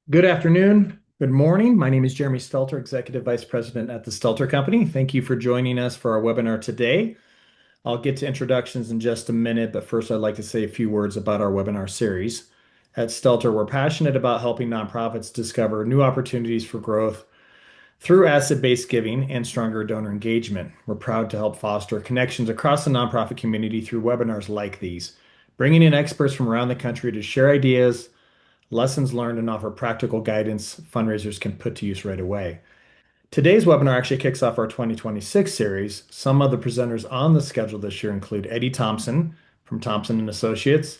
Good afternoon. Good morning. My name is Jeremy Stelter, Executive Vice President at the Stelter Company. Thank you for joining us for our webinar today. I'll get to introductions in just a minute, but first I'd like to say a few words about our webinar series. At Stelter, we're passionate about helping nonprofits discover new opportunities for growth through asset-based giving and stronger donor engagement. We're proud to help foster connections across the nonprofit community through webinars like these, bringing in experts from around the country to share ideas, lessons learned, and offer practical guidance fundraisers can put to use right away. Today's webinar actually kicks off our 2026 series. Some of the presenters on the schedule this year include Eddie Thompson from Thompson and Associates,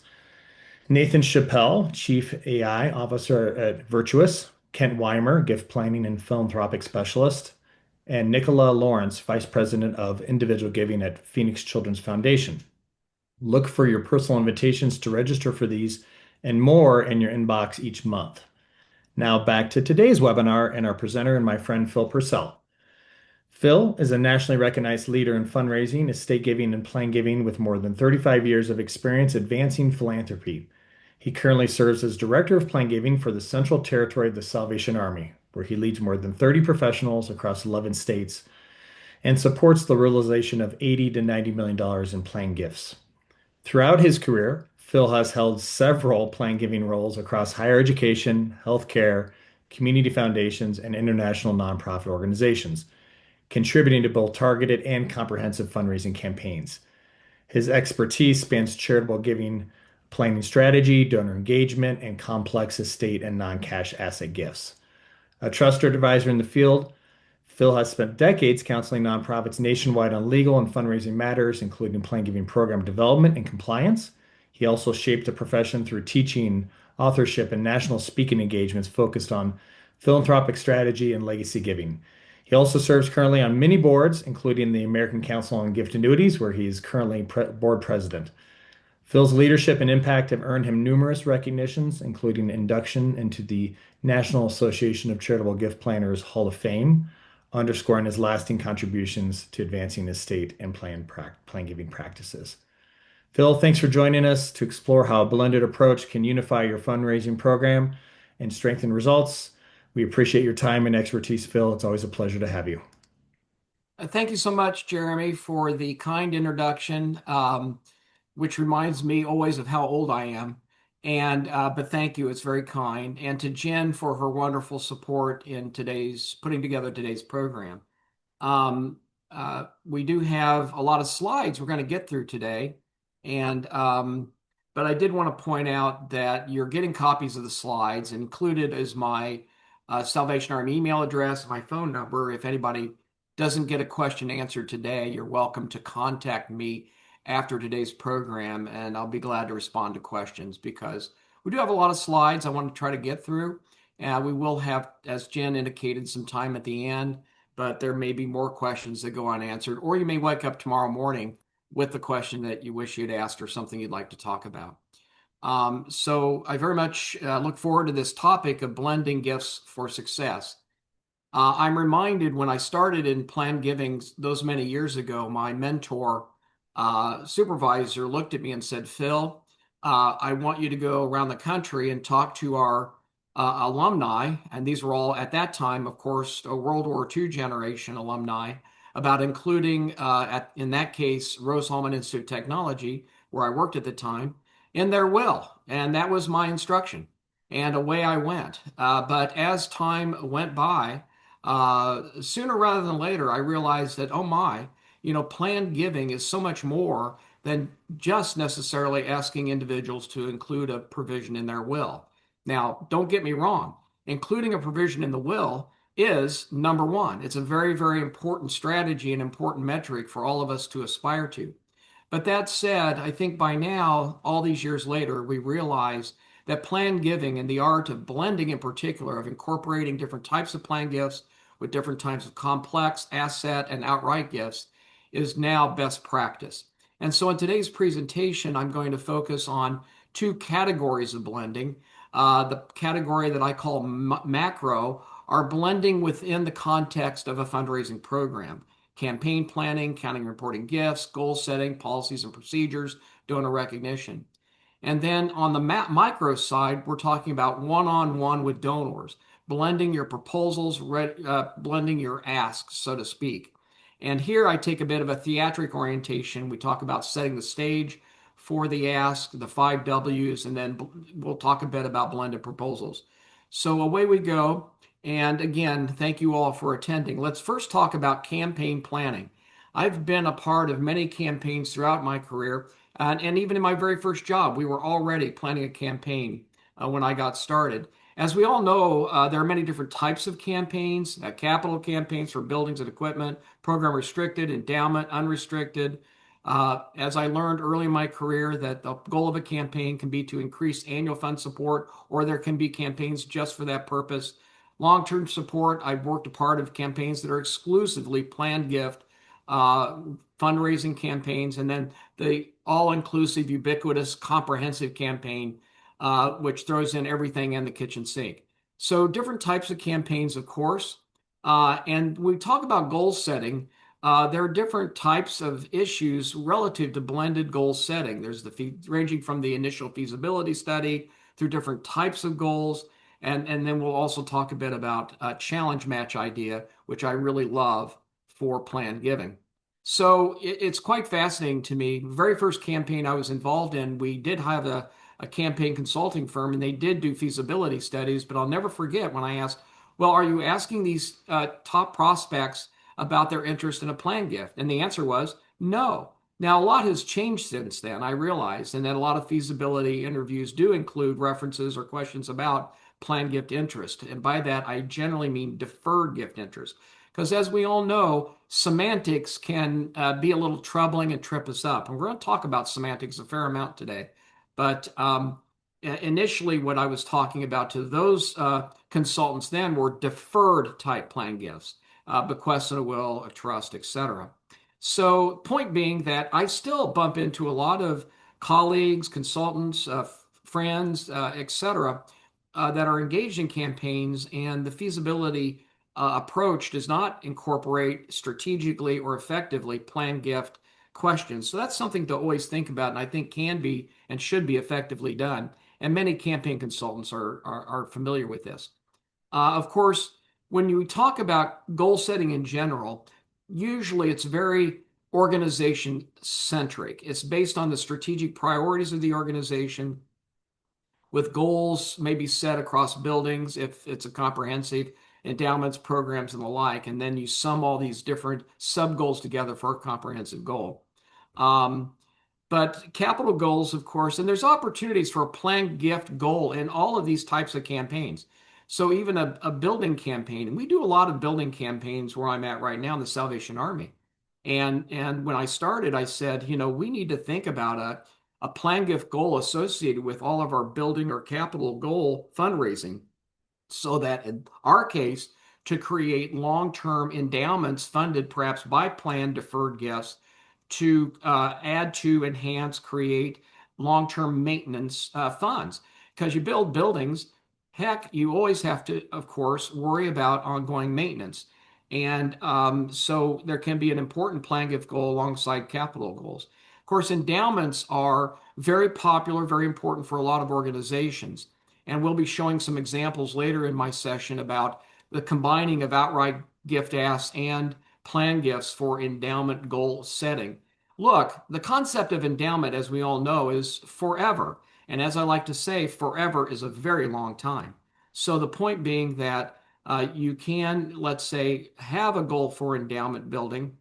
Nathan Chappell, Chief AI Officer at Virtuous, Kent Weimer, Gift Planning and Philanthropic Specialist, and Nicola Lawrence, Vice President of Individual Giving at Phoenix Children's Foundation. Look for your personal invitations to register for these and more in your inbox each month. Now back to today's webinar and our presenter and my friend Phil Purcell. Phil is a nationally recognized leader in fundraising, estate giving, and plan giving with more than 35 years of experience advancing philanthropy. He currently serves as Director of Plan Giving for the Central Territory of the Salvation Army, where he leads more than 30 professionals across 11 states and supports the realization of $80 to $90 million in plan gifts. Throughout his career, Phil has held several plan giving roles across higher education, healthcare, community foundations, and international nonprofit organizations, contributing to both targeted and comprehensive fundraising campaigns. His expertise spans charitable giving, planning strategy, donor engagement, and complex estate and non-cash asset gifts. A trusted advisor in the field, Phil has spent decades counseling nonprofits nationwide on legal and fundraising matters, including plan giving program development and compliance. He also shaped the profession through teaching, authorship, and national speaking engagements focused on philanthropic strategy and legacy giving. He also serves currently on many boards, including the American Council on Gift Annuities, where he is currently board president. Phil's leadership and impact have earned him numerous recognitions, including induction into the National Association of Charitable Gift Planners Hall of Fame, underscoring his lasting contributions to advancing estate and plan giving practices. Phil, thanks for joining us to explore how a blended approach can unify your fundraising program and strengthen results. We appreciate your time and expertise, Phil. It's always a pleasure to have you. Thank you so much, Jeremy, for the kind introduction, which reminds me always of how old I am. But thank you, it's very kind. And to Jen for her wonderful support in putting together today's program. We do have a lot of slides we're going to get through today. But I did want to point out that you're getting copies of the slides. Included is my Salvation Army email address, my phone number. If anybody doesn't get a question answered today, you're welcome to contact me after today's program, and I'll be glad to respond to questions because we do have a lot of slides I want to try to get through. We will have, as Jen indicated, some time at the end, but there may be more questions that go unanswered, or you may wake up tomorrow morning with the question that you wish you'd asked or something you'd like to talk about. So I very much look forward to this topic of blending gifts for success. I'm reminded when I started in plan giving those many years ago, my mentor supervisor looked at me and said, Phil, I want you to go around the country and talk to our alumni. And these were all at that time, of course, a World War II generation alumni, about including, in that case, Rose-Hulman Institute of Technology, where I worked at the time, in their will. And that was my instruction. And away I went. But as time went by, sooner rather than later, I realized that, oh my, planned giving is so much more than just necessarily asking individuals to include a provision in their will. Now, don't get me wrong, including a provision in the will is number one. It's a very, very important strategy and important metric for all of us to aspire to. But that said, I think by now, all these years later, we realize that planned giving and the art of blending in particular, of incorporating different types of planned gifts with different types of complex asset and outright gifts is now best practice. And so in today's presentation, I'm going to focus on two categories of blending. The category that I call macro are blending within the context of a fundraising program. Campaign planning, counting and reporting gifts, goal setting, policies and procedures, donor recognition. And then on the micro side, we're talking about one-on-one with donors, blending your proposals, blending your asks, so to speak. And here I take a bit of a theatric orientation. We talk about setting the stage for the ask, the 5 Ws, and then we'll talk a bit about blended proposals. So away we go. And again, thank you all for attending. Let's first talk about campaign planning. I've been a part of many campaigns throughout my career, and even in my very first job, we were already planning a campaign when I got started. As we all know, there are many different types of campaigns, capital campaigns for buildings and equipment, program restricted, endowment, unrestricted. As I learned early in my career, that the goal of a campaign can be to increase annual fund support, or there can be campaigns just for that purpose. Long-term support, I've worked a part of campaigns that are exclusively planned gift, uh, fundraising campaigns, and then the all-inclusive, ubiquitous, comprehensive campaign, which throws in everything in the kitchen sink. So different types of campaigns, of course. And we talk about goal setting. There are different types of issues relative to blended goal setting. There's ranging from the initial feasibility study through different types of goals. And then we'll also talk a bit about a challenge match idea, which I really love for planned giving. So it's quite fascinating to me. The very first campaign I was involved in, we did have a campaign consulting firm and they did do feasibility studies, but I'll never forget when I asked, well, are you asking these top prospects about their interest in a planned gift? And the answer was no. Now, a lot has changed since then, I realize, and that a lot of feasibility interviews do include references or questions about planned gift interest. And by that, I generally mean deferred gift interest. Because as we all know, semantics can be a little troubling and trip us up. And we're going to talk about semantics a fair amount today. But initially, what I was talking about to those consultants then were deferred type plan gifts, bequests in a will, a trust, etc. So, point being that I still bump into a lot of colleagues, consultants, friends, etc., that are engaged in campaigns, and the feasibility approach does not incorporate strategically or effectively planned gift questions. So that's something to always think about, and I think can be and should be effectively done. And many campaign consultants are familiar with this. Of course, when you talk about goal setting in general, usually it's very organization centric. It's based on the strategic priorities of the organization, with goals maybe set across buildings if it's a comprehensive, endowments, programs, and the like. And then you sum all these different sub goals together for a comprehensive goal. Um, but capital goals, of course, and there's opportunities for a planned gift goal in all of these types of campaigns. So even a building campaign, and we do a lot of building campaigns where I'm at right now in the Salvation Army. And when I started, I said, we need to think about a plan gift goal associated with all of our building or capital goal fundraising, so that in our case, to create long-term endowments funded perhaps by planned deferred gifts to add to, enhance, create long-term maintenance funds. Because you build buildings, heck, you always have to, of course, worry about ongoing maintenance. And so there can be an important plan gift goal alongside capital goals. Of course, endowments are very popular, very important for a lot of organizations. And we'll be showing some examples later in my session about the combining of outright gift asks and plan gifts for endowment goal setting. Look, the concept of endowment, as we all know, is forever. And as I like to say, forever is a very long time. So the point being that you can, let's say, have a goal for endowment building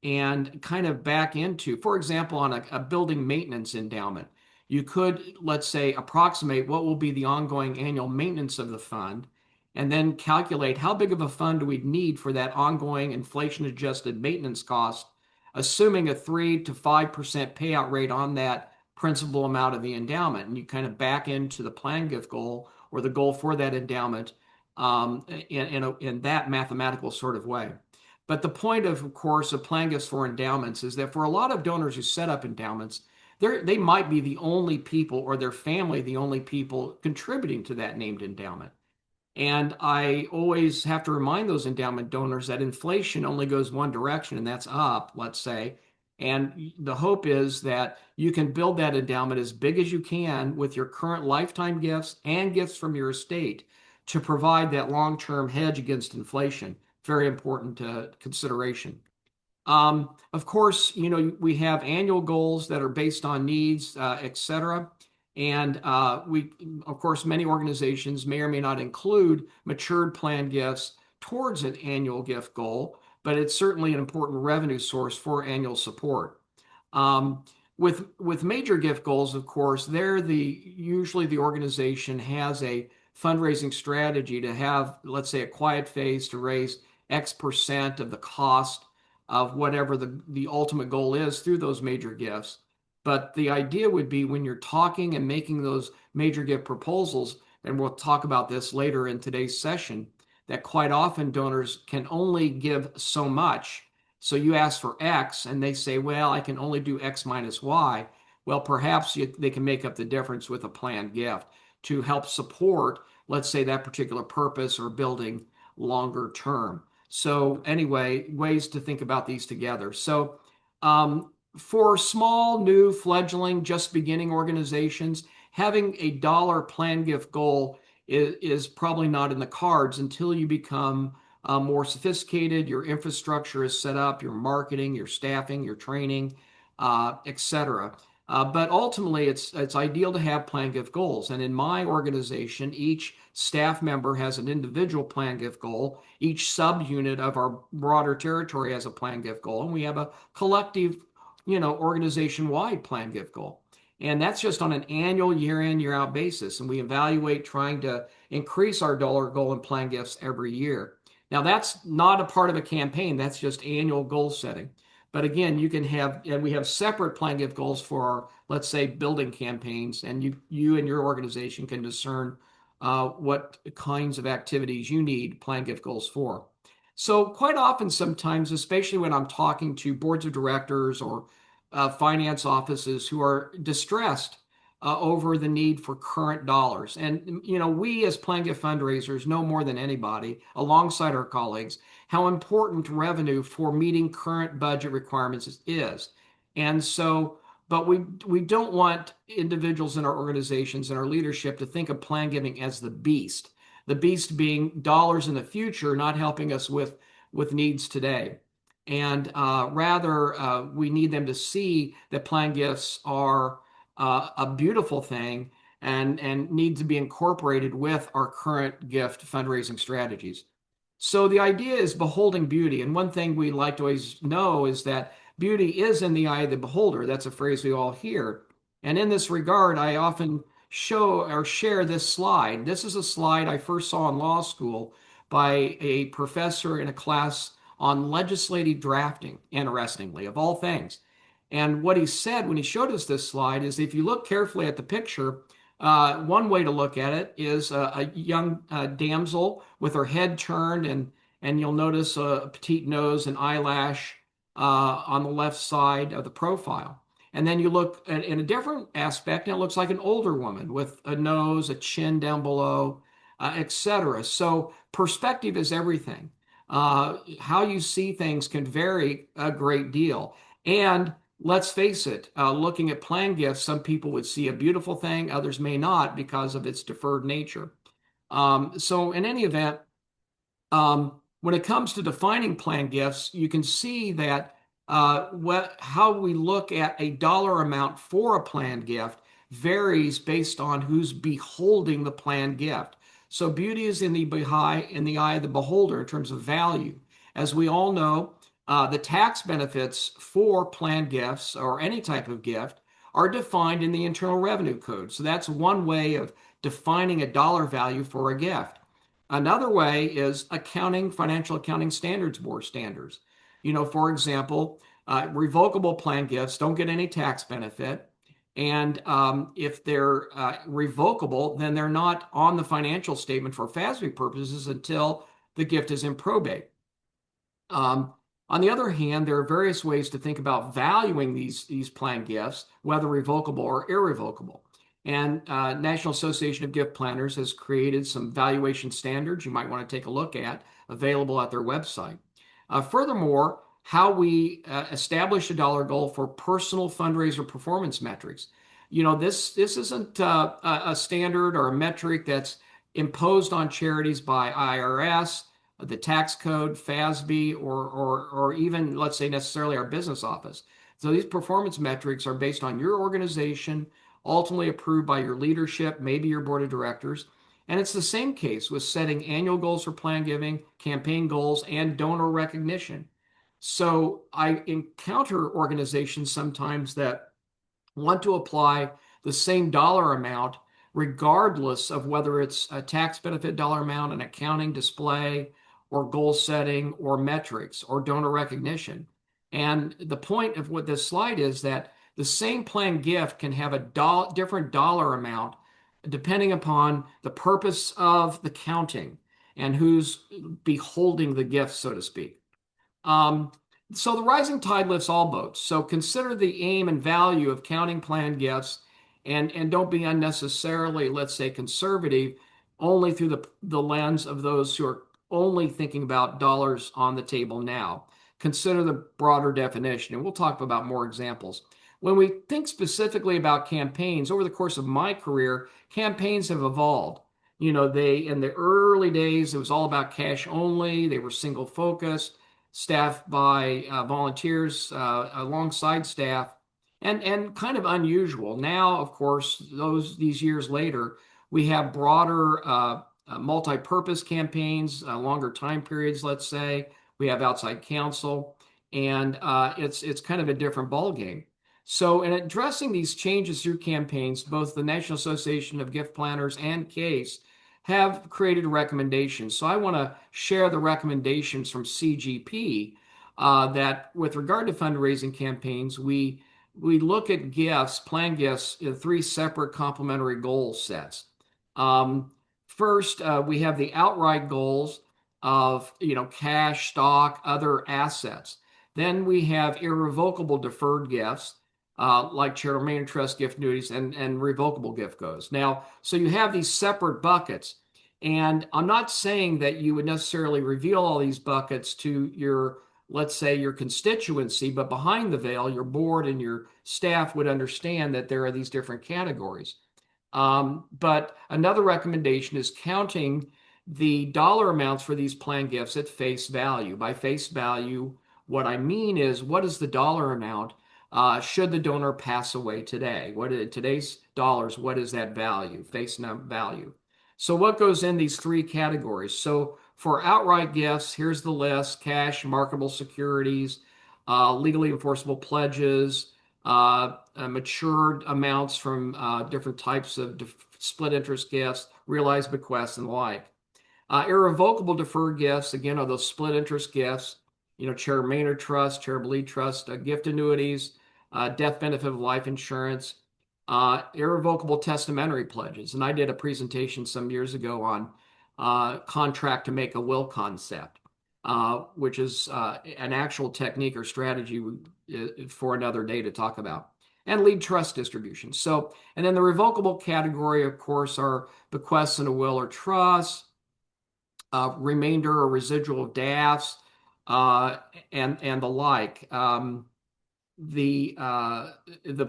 and kind of back into, for example, on a building maintenance endowment, you could, let's say, approximate what will be the ongoing annual maintenance of the fund, and then calculate how big of a fund do we need for that ongoing inflation adjusted maintenance cost, assuming a 3 to 5% payout rate on that principal amount of the endowment. And you kind of back into the plan gift goal or the goal for that endowment in that mathematical sort of way. But the point of course, of plan gifts for endowments is that for a lot of donors who set up endowments, they might be the only people or their family the only people contributing to that named endowment. And I always have to remind those endowment donors that inflation only goes one direction, and that's up, let's say. And the hope is that you can build that endowment as big as you can with your current lifetime gifts and gifts from your estate to provide that long-term hedge against inflation. Very important consideration. Of course, we have annual goals that are based on needs, et cetera. And of course, many organizations may or may not include matured plan gifts towards an annual gift goal, but it's certainly an important revenue source for annual support. Um, with major gift goals, of course, usually the organization has a fundraising strategy to have, let's say, a quiet phase to raise X% of the cost of whatever the ultimate goal is through those major gifts. But the idea would be when you're talking and making those major gift proposals, and we'll talk about this later in today's session, that quite often donors can only give so much. So you ask for X and they say, well, I can only do X minus Y. Well, perhaps they can make up the difference with a planned gift to help support, let's say, that particular purpose or building longer term. So anyway, ways to think about these together. So for small, new, fledgling, just beginning organizations, having a dollar plan gift goal is probably not in the cards until you become more sophisticated, your infrastructure is set up, your marketing, your staffing, your training, etc. But ultimately, it's ideal to have plan gift goals. And in my organization, each staff member has an individual plan gift goal. Each subunit of our broader territory has a plan gift goal, and we have a collective, organization-wide plan gift goal. And that's just on an annual year in, year out basis. And we evaluate trying to increase our dollar goal and plan gifts every year. Now, that's not a part of a campaign. That's just annual goal setting. But again, and we have separate plan gift goals for our, let's say, building campaigns. And you and your organization can discern what kinds of activities you need plan gift goals for. So quite often, sometimes, especially when I'm talking to boards of directors or finance offices who are distressed over the need for current dollars. And, we as plan gift fundraisers know more than anybody, alongside our colleagues, how important revenue for meeting current budget requirements is. And so, but we don't want individuals in our organizations and our leadership to think of plan giving as the beast being dollars in the future, not helping us with needs today. And rather, we need them to see that plan gifts are a beautiful thing and need to be incorporated with our current gift fundraising strategies. So the idea is beholding beauty. And one thing we like to always know is that beauty is in the eye of the beholder. That's a phrase we all hear. And in this regard, I often show or share this slide. This is a slide I first saw in law school by a professor in a class on legislative drafting, interestingly, of all things. And what he said when he showed us this slide is if you look carefully at the picture, one way to look at it is a young damsel with her head turned, and you'll notice a petite nose and eyelash on the left side of the profile. And then you look at in a different aspect, and it looks like an older woman with a nose, a chin down below, etc. So perspective is everything. How you see things can vary a great deal. And let's face it, looking at plan gifts, some people would see a beautiful thing, others may not because of its deferred nature. So in any event, when it comes to defining plan gifts, you can see that how we look at a dollar amount for a planned gift varies based on who's beholding the planned gift. So beauty is in the eye of the beholder in terms of value. As we all know, the tax benefits for planned gifts or any type of gift are defined in the Internal Revenue Code. So that's one way of defining a dollar value for a gift. Another way is Financial Accounting Standards Board standards. For example, revocable plan gifts don't get any tax benefit. And if they're revocable, then they're not on the financial statement for FASB purposes until the gift is in probate. On the other hand, there are various ways to think about valuing these planned gifts, whether revocable or irrevocable. And National Association of Gift Planners has created some valuation standards you might want to take a look at, available at their website. Furthermore, how we establish a dollar goal for personal fundraiser performance metrics. This isn't a standard or a metric that's imposed on charities by IRS, the tax code, FASB, or even, let's say, necessarily our business office. So these performance metrics are based on your organization, ultimately approved by your leadership, maybe your board of directors. And it's the same case with setting annual goals for plan giving, campaign goals, and donor recognition. So I encounter organizations sometimes that want to apply the same dollar amount, regardless of whether it's a tax benefit dollar amount, an accounting display, or goal setting, or metrics, or donor recognition. And the point of what this slide is that the same plan gift can have a different dollar amount depending upon the purpose of the counting and who's beholding the gift, so to speak. Um, so the rising tide lifts all boats. So consider the aim and value of counting planned gifts and don't be unnecessarily, let's say, conservative only through the lens of those who are only thinking about dollars on the table now. Consider the broader definition, and we'll talk about more examples. When we think specifically about campaigns, over the course of my career, campaigns have evolved. In the early days, it was all about cash only. They were single focused, staffed by volunteers alongside staff, and kind of unusual. Now, of course, these years later, we have broader multi-purpose campaigns, longer time periods. Let's say we have outside counsel, and it's kind of a different ball game. So, in addressing these changes through campaigns, both the National Association of Gift Planners and CASE have created recommendations. So I want to share the recommendations from CGP that with regard to fundraising campaigns, we look at gifts, planned gifts, in three separate complementary goal sets. First, we have the outright goals of cash, stock, other assets. Then we have irrevocable deferred gifts, like charitable remainder trust, gift annuities, and revocable gift goes. Now, so you have these separate buckets, and I'm not saying that you would necessarily reveal all these buckets to your, let's say, your constituency, but behind the veil, your board and your staff would understand that there are these different categories. But another recommendation is counting the dollar amounts for these planned gifts at face value. By face value, what I mean is, what is the dollar amount should the donor pass away today? Today's dollars, what is that value, face value? So what goes in these three categories? So for outright gifts, here's the list: cash, marketable securities, legally enforceable pledges, matured amounts from different types of split interest gifts, realized bequests, and the like. Irrevocable deferred gifts, again, are those split interest gifts, charitable remainder trust, charitable lead trust, gift annuities, death benefit of life insurance, irrevocable testamentary pledges. And I did a presentation some years ago on contract to make a will concept, which is an actual technique or strategy for another day to talk about. And lead trust distribution. So, and then the revocable category, of course, are bequests in a will or trust, remainder or residual of DAFs, and the like. The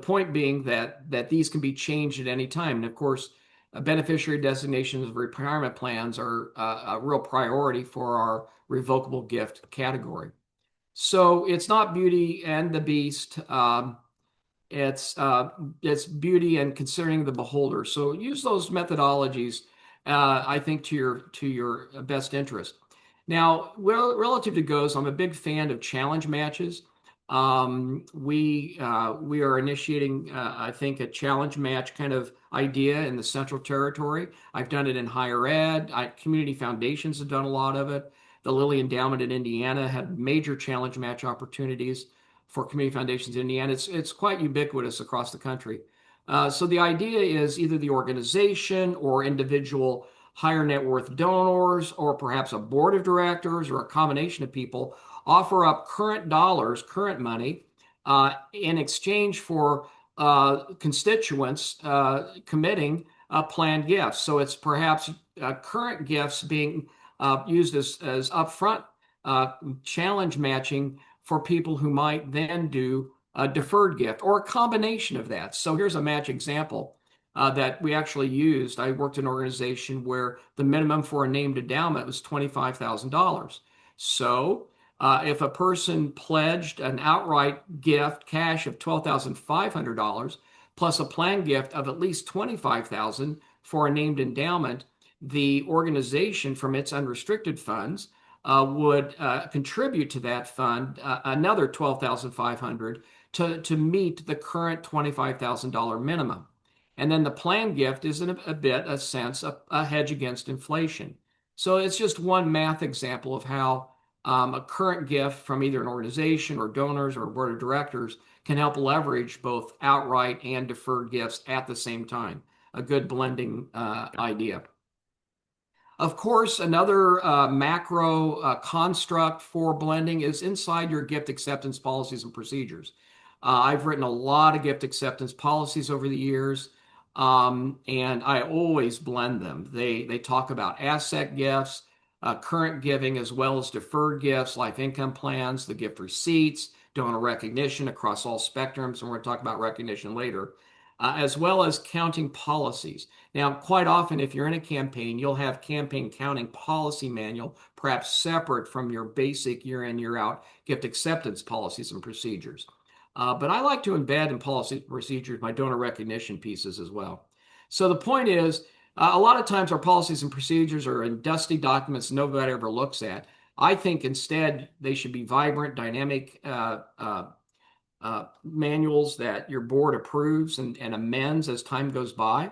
point being that these can be changed at any time. And of course, beneficiary designations of retirement plans are a real priority for our revocable gift category. So it's not Beauty and the Beast. It's beauty and considering the beholder. So use those methodologies, I think, to your best interest. Now, relative to goes, I'm a big fan of challenge matches. We are initiating, I think, a challenge match kind of idea in the Central Territory. I've done it in higher ed. Community foundations have done a lot of it. The Lilly Endowment in Indiana had major challenge match opportunities for community foundations in Indiana. It's quite ubiquitous across the country. So the idea is either the organization or individual higher net worth donors, or perhaps a board of directors or a combination of people, offer up current dollars, current money, in exchange for constituents committing planned gifts. So it's perhaps current gifts being used as upfront challenge matching for people who might then do a deferred gift or a combination of that. So here's a match example that we actually used. I worked in an organization where the minimum for a named endowment was $25,000. So if a person pledged an outright gift cash of $12,500 plus a plan gift of at least $25,000 for a named endowment, the organization from its unrestricted funds would contribute to that fund another $12,500 to meet the current $25,000 minimum. And then the plan gift is in a bit, a sense, a hedge against inflation. So it's just one math example of how a current gift from either an organization or donors or board of directors can help leverage both outright and deferred gifts at the same time. A good blending idea. Of course, another macro construct for blending is inside your gift acceptance policies and procedures. I've written a lot of gift acceptance policies over the years, and I always blend them. They talk about asset gifts, current giving, as well as deferred gifts, life income plans, the gift receipts, donor recognition across all spectrums, and we're going to talk about recognition later, as well as counting policies. Now, quite often, if you're in a campaign, you'll have campaign counting policy manual, perhaps separate from your basic year in, year out gift acceptance policies and procedures. But I like to embed in policy procedures my donor recognition pieces as well. So the point is, a lot of times our policies and procedures are in dusty documents nobody ever looks at. I think instead they should be vibrant, dynamic manuals that your board approves and amends as time goes by.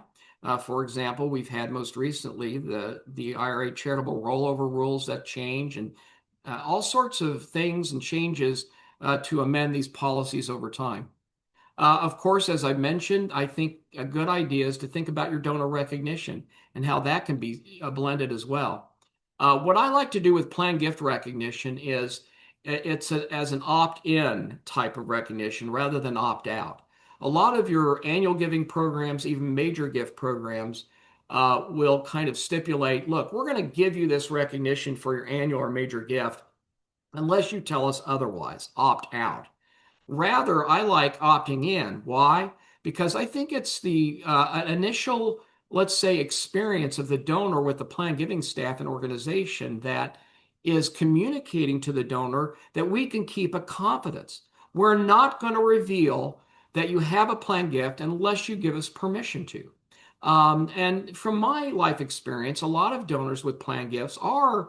For example, we've had most recently the IRA charitable rollover rules that change and all sorts of things and changes to amend these policies over time. Of course, as I mentioned, I think a good idea is to think about your donor recognition and how that can be blended as well. What I like to do with plan gift recognition is as an opt-in type of recognition rather than opt-out. A lot of your annual giving programs, even major gift programs, will kind of stipulate, look, we're going to give you this recognition for your annual or major gift unless you tell us otherwise, opt out. Rather, I like opting in. Why? Because I think it's the initial, let's say, experience of the donor with the plan giving staff and organization that is communicating to the donor that we can keep a confidence. We're not going to reveal that you have a plan gift unless you give us permission to. And from my life experience, a lot of donors with plan gifts are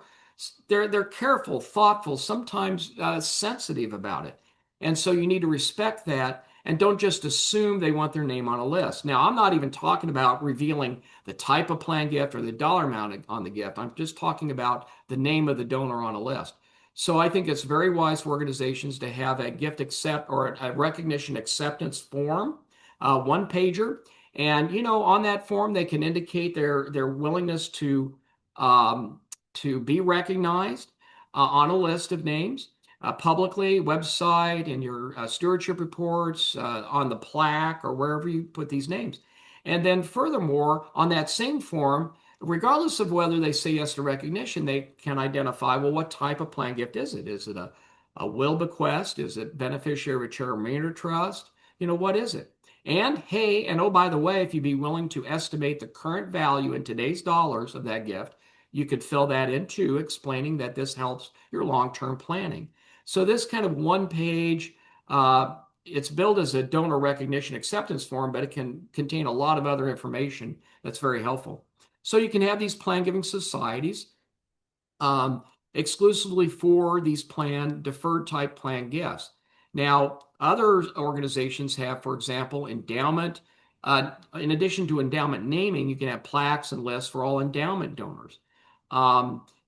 they're careful, thoughtful, sometimes sensitive about it. And so you need to respect that and don't just assume they want their name on a list. Now, I'm not even talking about revealing the type of plan gift or the dollar amount on the gift. I'm just talking about the name of the donor on a list. So I think it's very wise for organizations to have a gift accept or a recognition acceptance form, one pager. And, on that form, they can indicate their willingness to be recognized on a list of names publicly, website, in your stewardship reports, on the plaque, or wherever you put these names. And then furthermore, on that same form, regardless of whether they say yes to recognition, they can identify, well, what type of plan gift is it? Is it a will bequest? Is it beneficiary of a charitable trust? What is it? And hey, and oh, by the way, if you'd be willing to estimate the current value in today's dollars of that gift, you could fill that in too, explaining that this helps your long-term planning. So this kind of one page, it's billed as a donor recognition acceptance form, but it can contain a lot of other information that's very helpful. So you can have these plan giving societies exclusively for these deferred type plan gifts. Now, other organizations have, for example, endowment. In addition to endowment naming, you can have plaques and lists for all endowment donors.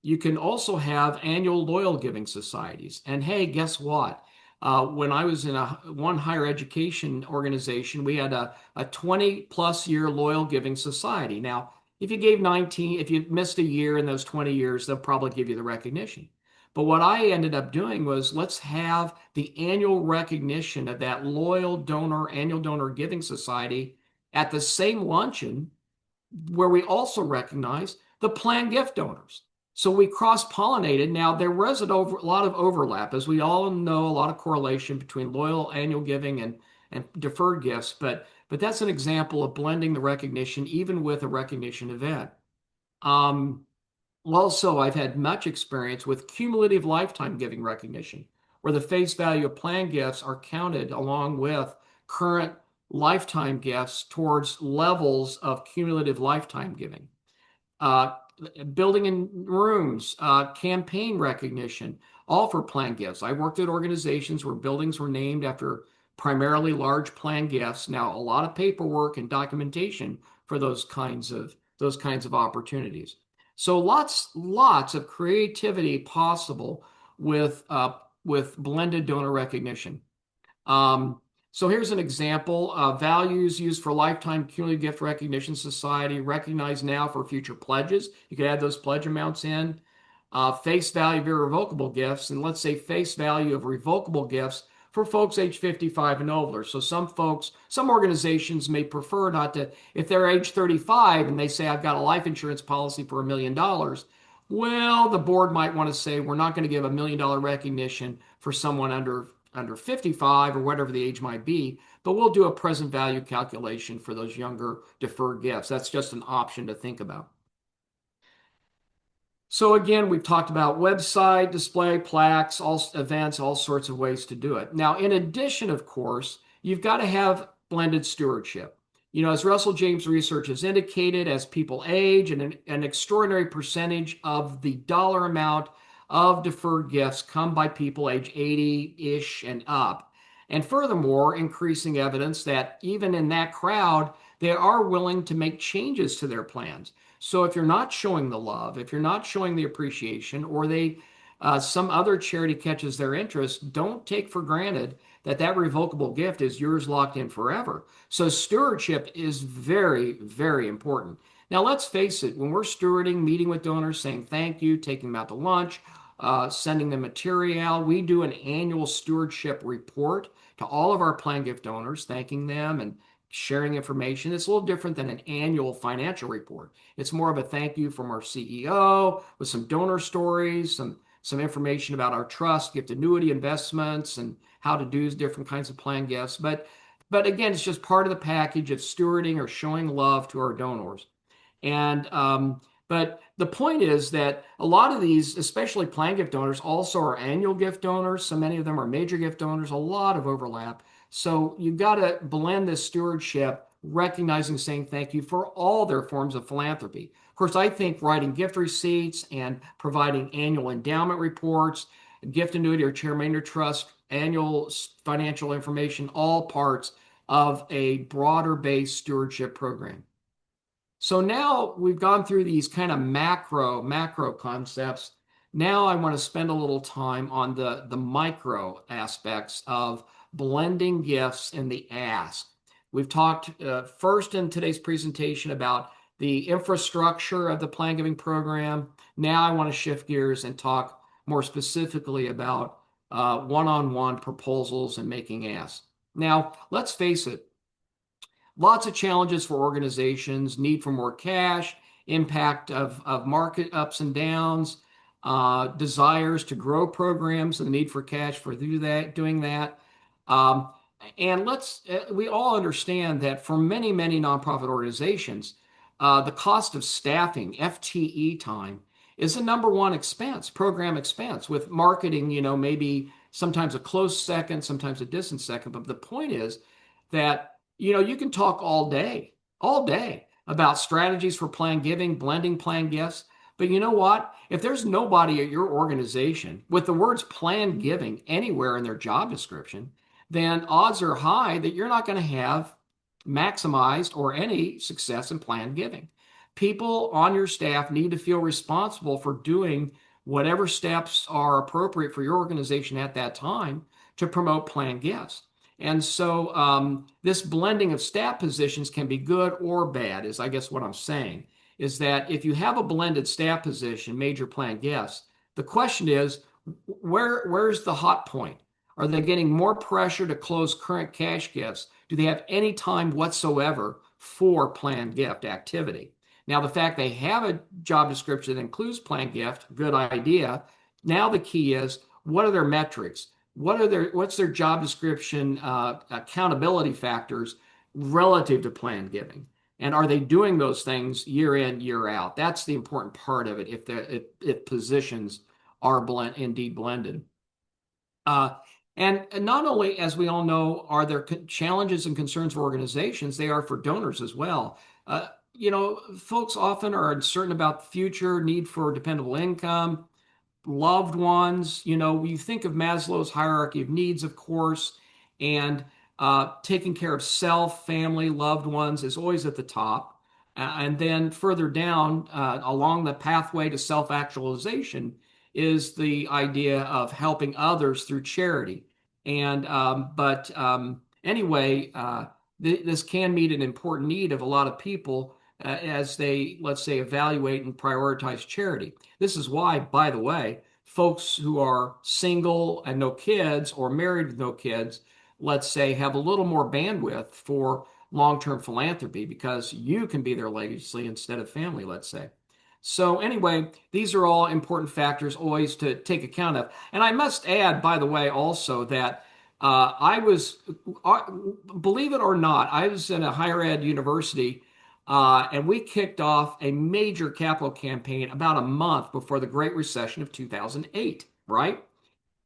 You can also have annual loyal giving societies. And hey, guess what? When I was in one higher education organization, we had a 20 plus year loyal giving society. Now, if you missed a year in those 20 years, they'll probably give you the recognition. But what I ended up doing was let's have the annual recognition of that loyal donor, annual donor giving society at the same luncheon where we also recognize the plan gift donors. So we cross-pollinated. Now there was a lot of overlap, as we all know, a lot of correlation between loyal annual giving and deferred gifts, but that's an example of blending the recognition even with a recognition event. Um, Also, I've had much experience with cumulative lifetime giving recognition, where the face value of planned gifts are counted along with current lifetime gifts towards levels of cumulative lifetime giving. Uh, Building in rooms, campaign recognition, all for planned gifts. I worked at organizations where buildings were named after primarily large planned gifts. Now, a lot of paperwork and documentation for those kinds of opportunities. So lots of creativity possible with blended donor recognition. Um, so here's an example. Values used for lifetime cumulative gift recognition society recognized now for future pledges. You could add those pledge amounts in. Face value of irrevocable gifts, and let's say face value of revocable gifts for folks age 55 and older. So some organizations may prefer not to, if they're age 35 and they say, I've got a life insurance policy for $1 million, well, the board might want to say, we're not going to give $1 million recognition for someone under 55 or whatever the age might be, but we'll do a present value calculation for those younger deferred gifts. That's just an option to think about. So again, we've talked about website, display, plaques, all events, all sorts of ways to do it. Now, in addition, of course, you've got to have blended stewardship. As Russell James research has indicated, as people age, and an extraordinary percentage of the dollar amount of deferred gifts come by people age 80-ish and up. And furthermore, increasing evidence that even in that crowd, they are willing to make changes to their plans. So if you're not showing the love, if you're not showing the appreciation, or some other charity catches their interest, don't take for granted that that revocable gift is yours locked in forever. So stewardship is very, very important. Now let's face it, when we're stewarding, meeting with donors, saying thank you, taking them out to lunch, sending them material, we do an annual stewardship report to all of our plan gift donors, thanking them and sharing information. It's a little different than an annual financial report. It's more of a thank you from our CEO with some donor stories, some information about our trust, gift annuity investments, and how to do different kinds of plan gifts. But again, it's just part of the package of stewarding or showing love to our donors. And but the point is that a lot of these, especially plan gift donors, also are annual gift donors. So many of them are major gift donors, a lot of overlap. So you've got to blend this stewardship, recognizing, saying thank you for all their forms of philanthropy. Of course, I think writing gift receipts and providing annual endowment reports, gift annuity or chairman trust, annual financial information, all parts of a broader based stewardship program. So now we've gone through these kind of macro concepts. Now I want to spend a little time on the micro aspects of blending gifts in the ask. We've talked first in today's presentation about the infrastructure of the plan giving program. Now I want to shift gears and talk more specifically about one-on-one proposals and making asks. Now, let's face it, lots of challenges for organizations, need for more cash, impact of market ups and downs, desires to grow programs, and the need for cash for doing that. Um, and we all understand that for many nonprofit organizations, the cost of staffing, FTE time, is the number one expense, program expense, with marketing, maybe sometimes a close second, sometimes a distant second. But the point is that you can talk all day about strategies for plan giving, blending plan gifts. But you know what? If there's nobody at your organization with the words plan giving anywhere in their job description, then odds are high that you're not going to have maximized or any success in plan giving. People on your staff need to feel responsible for doing whatever steps are appropriate for your organization at that time to promote plan gifts. And so this blending of staff positions can be good or bad, is I guess what I'm saying, is that if you have a blended staff position, major plan gifts, the question is, where's the hot point? Are they getting more pressure to close current cash gifts? Do they have any time whatsoever for planned gift activity? Now, the fact they have a job description that includes plan gift, good idea. Now the key is, what are their metrics? What's their job description accountability factors relative to plan giving? And are they doing those things year in, year out? That's the important part of it if positions are indeed blended. Uh, and not only, as we all know, are there challenges and concerns for organizations, they are for donors as well. Folks often are uncertain about the future, need for dependable income, loved ones. You think of Maslow's hierarchy of needs, of course, and taking care of self, family, loved ones is always at the top. And then further down along the pathway to self actualization is the idea of helping others through charity. But anyway, this can meet an important need of a lot of people as they, let's say, evaluate and prioritize charity. This is why, by the way, folks who are single and no kids or married with no kids, let's say, have a little more bandwidth for long-term philanthropy because you can be their legacy instead of family, let's say. So anyway, these are all important factors always to take account of. And I must add, by the way, also that believe it or not, I was in a higher ed university, and we kicked off a major capital campaign about a month before the Great Recession of 2008, right?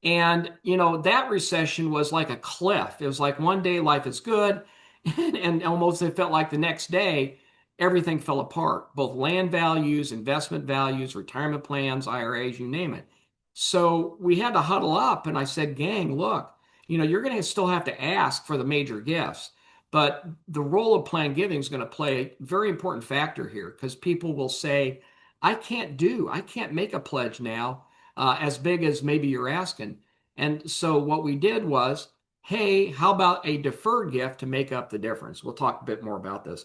And, that recession was like a cliff. It was like one day life is good, and almost it felt like the next day everything fell apart, both land values, investment values, retirement plans, IRAs, you name it. So we had to huddle up, and I said, gang, look, you're going to still have to ask for the major gifts, but the role of planned giving is going to play a very important factor here because people will say, I can't make a pledge now as big as maybe you're asking. And so what we did was, hey, how about a deferred gift to make up the difference? We'll talk a bit more about this.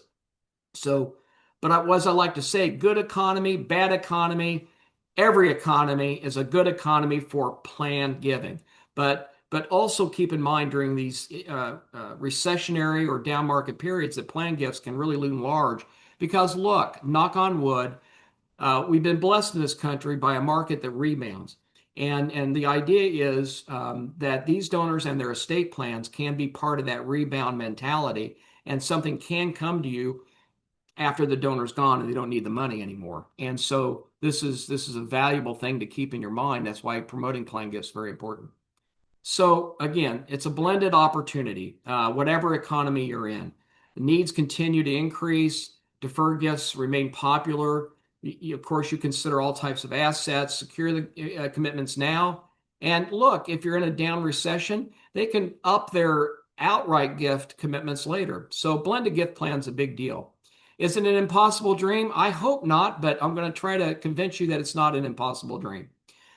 So, but I like to say, good economy, bad economy, every economy is a good economy for planned giving. But also keep in mind during these recessionary or down market periods that planned gifts can really loom large because look, knock on wood, we've been blessed in this country by a market that rebounds. And the idea is that these donors and their estate plans can be part of that rebound mentality, and something can come to you after the donor's gone and they don't need the money anymore. And so this is a valuable thing to keep in your mind. That's why promoting plan gifts is very important. So again, it's a blended opportunity, whatever economy you're in. The needs continue to increase. Deferred gifts remain popular. Of course, you consider all types of assets, secure the commitments now. And look, if you're in a down recession, they can up their outright gift commitments later. So blended gift plan is a big deal. Is it an impossible dream? I hope not, but I'm going to try to convince you that it's not an impossible dream.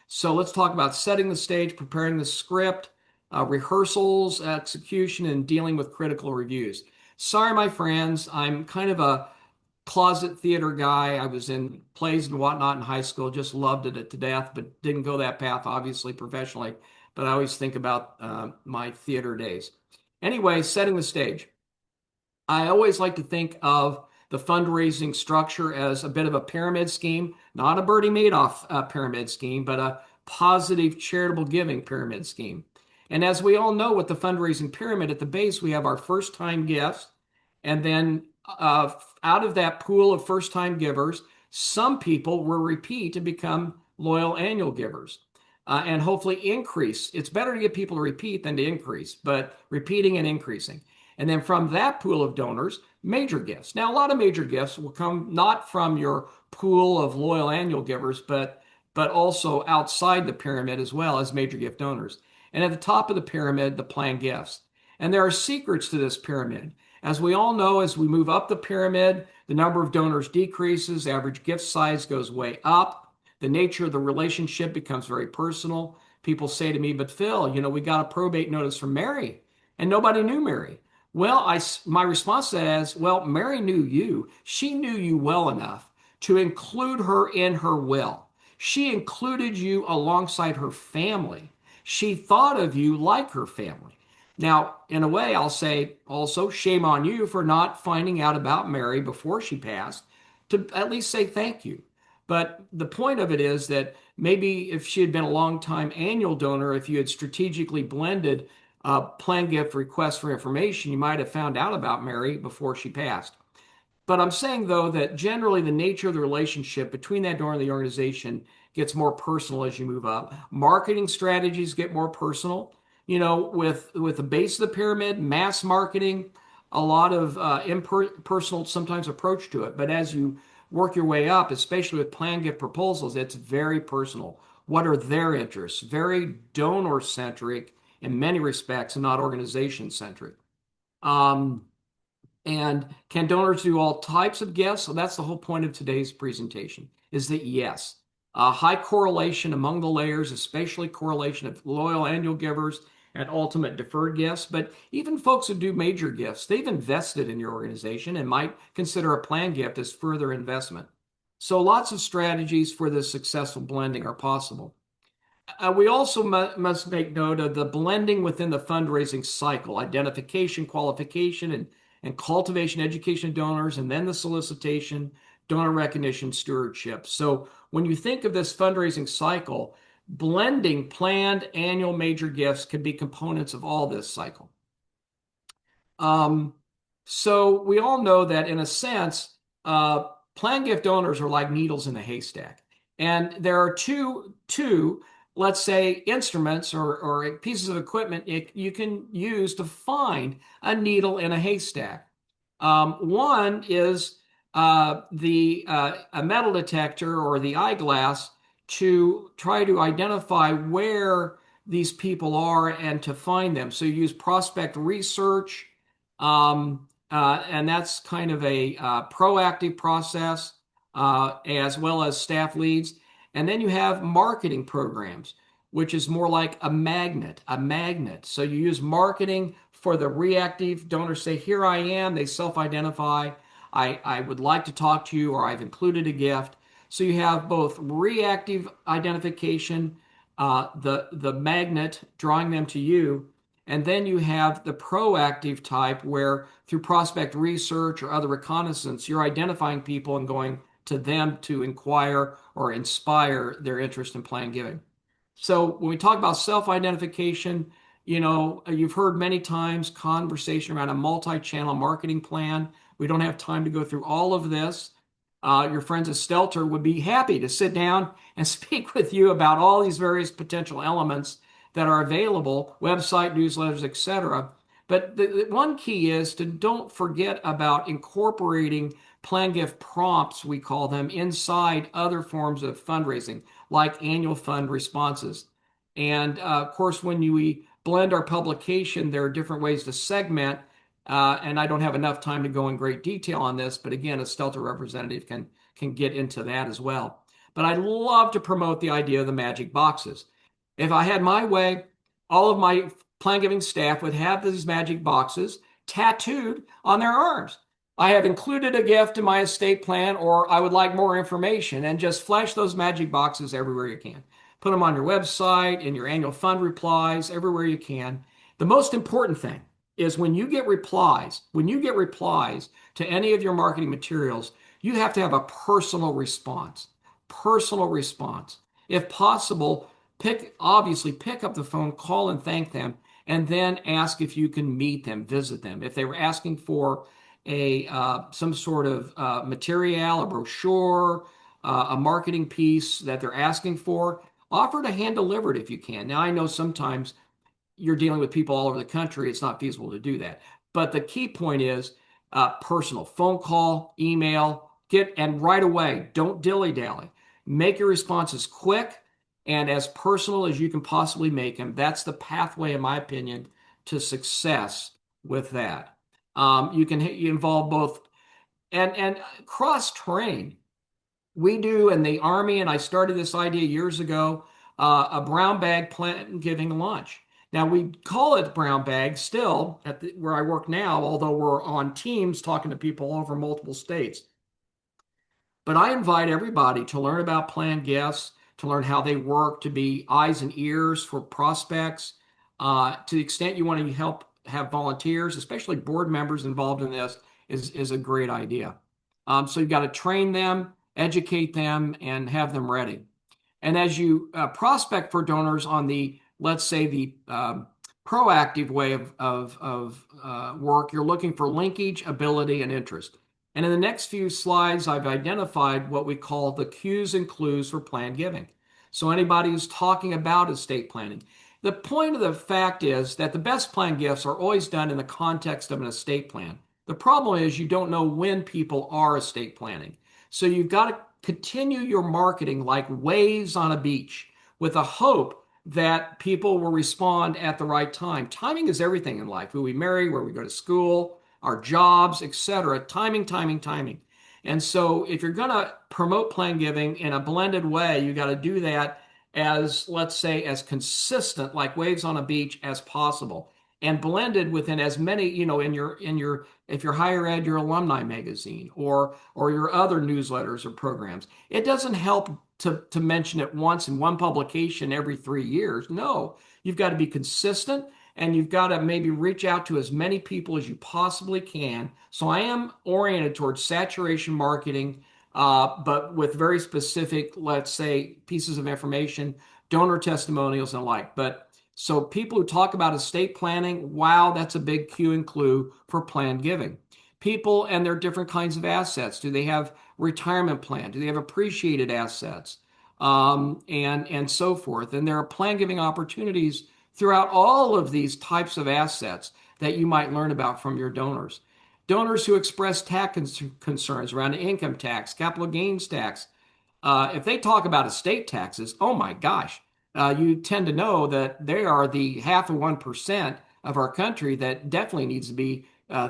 So let's talk about setting the stage, preparing the script, rehearsals, execution, and dealing with critical reviews. Sorry, my friends, I'm kind of a closet theater guy. I was in plays and whatnot in high school, just loved it to death, but didn't go that path, obviously, professionally. But I always think about my theater days. Anyway, setting the stage. I always like to think of the fundraising structure as a bit of a pyramid scheme, not a Bernie Madoff pyramid scheme, but a positive charitable giving pyramid scheme. And as we all know, with the fundraising pyramid at the base, we have our first time gifts. And then out of that pool of first time givers, some people will repeat and become loyal annual givers and hopefully increase. It's better to get people to repeat than to increase, but repeating and increasing. And then from that pool of donors, major gifts. Now, a lot of major gifts will come not from your pool of loyal annual givers, but also outside the pyramid as well as major gift donors. And at the top of the pyramid, the planned gifts. And there are secrets to this pyramid. As we all know, as we move up the pyramid, the number of donors decreases, average gift size goes way up. The nature of the relationship becomes very personal. People say to me, but Phil, we got a probate notice from Mary, and nobody knew Mary. Well, my response to that is, well, Mary knew you. She knew you well enough to include her in her will. She included you alongside her family. She thought of you like her family. Now, in a way, I'll say also, shame on you for not finding out about Mary before she passed, to at least say thank you. But the point of it is that maybe if she had been a long-time annual donor, if you had strategically blended plan gift requests for information, you might have found out about Mary before she passed. But I'm saying, though, that generally the nature of the relationship between that donor and the organization gets more personal as you move up. Marketing strategies get more personal. With the base of the pyramid, mass marketing, a lot of impersonal sometimes approach to it. But as you work your way up, especially with plan gift proposals, it's very personal. What are their interests? Very donor centric in many respects, and not organization centric. Um, and can donors do all types of gifts? So that's the whole point of today's presentation, is that yes, high correlation among the layers, especially correlation of loyal annual givers and ultimate deferred gifts. But even folks who do major gifts, they've invested in your organization and might consider a plan gift as further investment. So lots of strategies for this successful blending are possible. We also must make note of the blending within the fundraising cycle, identification, qualification, and cultivation, education of donors, and then the solicitation, donor recognition, stewardship. So when you think of this fundraising cycle, blending planned annual major gifts can be components of all this cycle. Um, so we all know that in a sense, plan gift donors are like needles in a haystack. And there are two, let's say, instruments or pieces of equipment you can use to find a needle in a haystack. One is a metal detector or the eyeglass to try to identify where these people are and to find them. So you use prospect research, and that's kind of a proactive process, as well as staff leads. And then you have marketing programs, which is more like a magnet, a magnet. So you use marketing for the reactive donors. Say, here I am. They self-identify. I would like to talk to you, or I've included a gift. So you have both reactive identification, the magnet drawing them to you, and then you have the proactive type where through prospect research or other reconnaissance, you're identifying people and going to them to inquire or inspire their interest in plan giving. So when we talk about self-identification, you've heard many times conversation around a multi-channel marketing plan. We don't have time to go through all of this. Your friends at Stelter would be happy to sit down and speak with you about all these various potential elements that are available, website, newsletters, etc. But the one key is to don't forget about incorporating plan gift prompts, we call them, inside other forms of fundraising, like annual fund responses. And of course, when we blend our publication, there are different ways to segment. And I don't have enough time to go in great detail on this, but again, a Stelter representative can get into that as well. But I love to promote the idea of the magic boxes. If I had my way, all of my plan giving staff would have these magic boxes tattooed on their arms. I have included a gift in my estate plan, or I would like more information, and just flash those magic boxes everywhere you can. Put them on your website, in your annual fund replies, everywhere you can. The most important thing is when you get replies to any of your marketing materials, you have to have a personal response. Personal response. If possible, obviously pick up the phone, call and thank them, and then ask if you can meet them, visit them. If they were asking for some sort of material, a brochure, a marketing piece that they're asking for, offer to hand deliver it if you can. Now I know sometimes you're dealing with people all over the country. It's not feasible to do that. But the key point is personal phone call, email, and right away. Don't dilly dally. Make your responses quick and as personal as you can possibly make them. That's the pathway, in my opinion, to success with that. You involve both and cross train. We do in the Army, and I started this idea years ago, a brown bag plan giving lunch. Now we call it brown bag still where I work now, although we're on teams talking to people over multiple states. But I invite everybody to learn about planned gifts, to learn how they work, to be eyes and ears for prospects. To the extent you want to help have volunteers, especially board members involved in this, is a great idea. So you've got to train them, educate them, and have them ready. And as you prospect for donors on the, let's say, the proactive way of work, you're looking for linkage, ability, and interest. And in the next few slides, I've identified what we call the cues and clues for plan giving. So anybody who's talking about estate planning, the point of the fact is that the best plan gifts are always done in the context of an estate plan. The problem is you don't know when people are estate planning. So you've got to continue your marketing like waves on a beach with a hope that people will respond at the right time. Timing is everything in life. Who we marry, where we go to school, our jobs, etc. Timing, timing, timing. And so if you're going to promote plan giving in a blended way, you got to do that as, let's say, as consistent like waves on a beach as possible and blended within as many, in your if you're higher ed, your alumni magazine or your other newsletters or programs. It doesn't help to mention it once in one publication every 3 years. No, you've got to be consistent and you've got to maybe reach out to as many people as you possibly can. So I am oriented towards saturation marketing, but with very specific, let's say, pieces of information, donor testimonials and the like. But so people who talk about estate planning, wow, that's a big cue and clue for plan giving. People and their different kinds of assets. Do they have retirement plan? Do they have appreciated assets? And so forth. And there are plan giving opportunities throughout all of these types of assets that you might learn about from your donors. Donors who express tax concerns around income tax, capital gains tax, if they talk about estate taxes, oh my gosh, you tend to know that they are the half of 1% of our country that definitely needs to be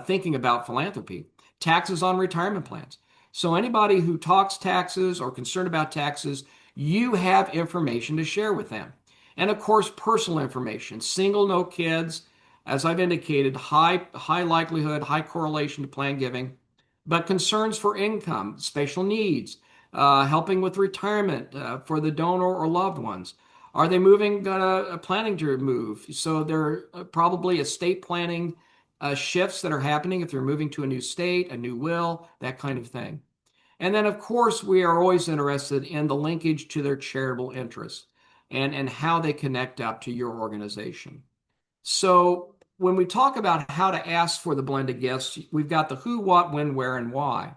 thinking about philanthropy. Taxes on retirement plans. So anybody who talks taxes or concerned about taxes, you have information to share with them. And of course, personal information, single, no kids, as I've indicated, high likelihood, high correlation to plan giving, but concerns for income, special needs, helping with retirement for the donor or loved ones. Are they planning to move? So there are probably estate planning shifts that are happening if they're moving to a new state, a new will, that kind of thing. And then, of course, we are always interested in the linkage to their charitable interests and how they connect up to your organization. So when we talk about how to ask for the blended gifts, we've got the who, what, when, where, and why.